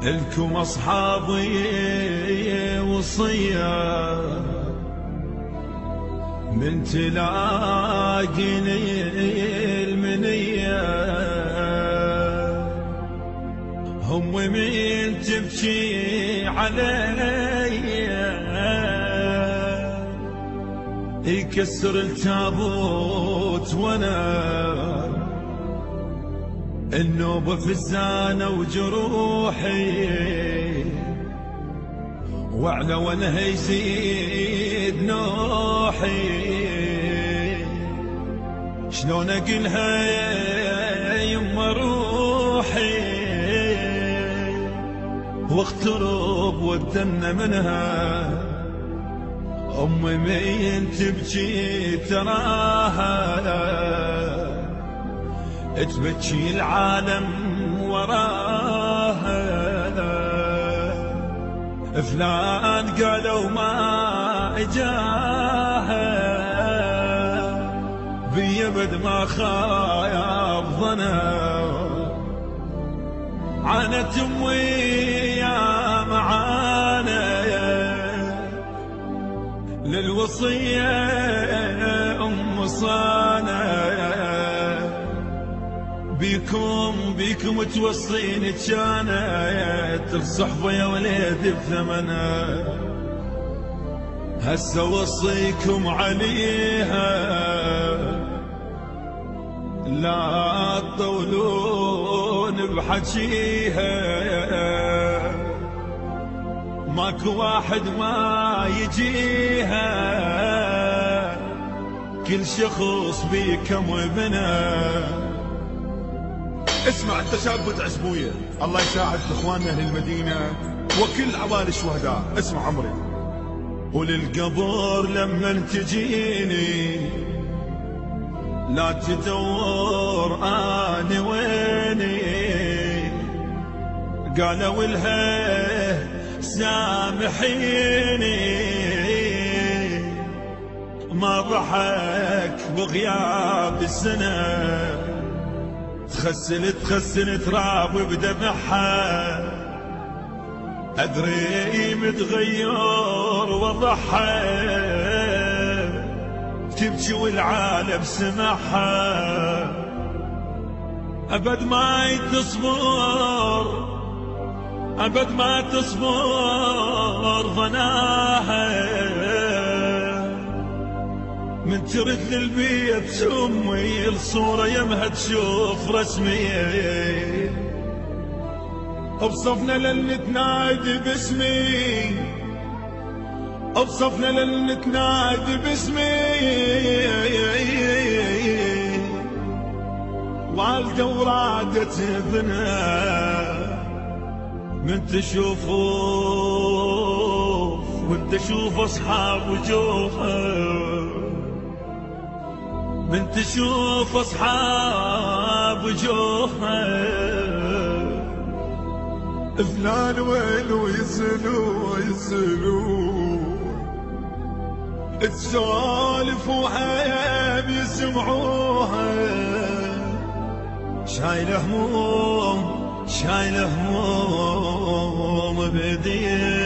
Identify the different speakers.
Speaker 1: الكم أصحابي وصية من تلاقيني المنية، هم من تبكي علي يكسر التابوت وانا النوبة فزانة وجروحي، وعلى وانا يزيد نوحي. شلون اقلها يا يما روحي واخترب واتدنى منها. امي مين تبكي تراها تبكي العالم وراها. فلان قالوا ما اجاها بيبد ما خايب ظنا. عانت امي يا معانا للوصية ام صانا. بيكم توصيني كانت الصحبة يا وليد بثمنها. هسه وصيكم عليها لا تطولون بحكيها. ماكو واحد ما يجيها كل شخص بيكم وبنا.
Speaker 2: اسمع انت شاب عزبويه، الله يساعد اخواننا اهل المدينه وكل عوائل الشهداء. اسمع عمري.
Speaker 1: وللقبور لما تجيني لا تدور اني ويني. قالوا لها سامحيني ما ضحك بغياب السنه. تخسل تراب بدمعها ادري متغير وضحها. تبكي والعالم سمعها ابد ما تصبر ابد ما تصبر ظناها. من ترد للبيت امي الصورة يمها تشوف رسمي.
Speaker 2: بصفنا للنتنادي باسمي، بصفنا للنتنادي باسمي. والدة ورادت ابنها من تشوفوه وانت شوف اصحاب وجوهها. من تشوف اصحاب وجوهها فلان ويلو يسألوا تسولف وحيب يسمعوها.
Speaker 1: شايله هموم بدين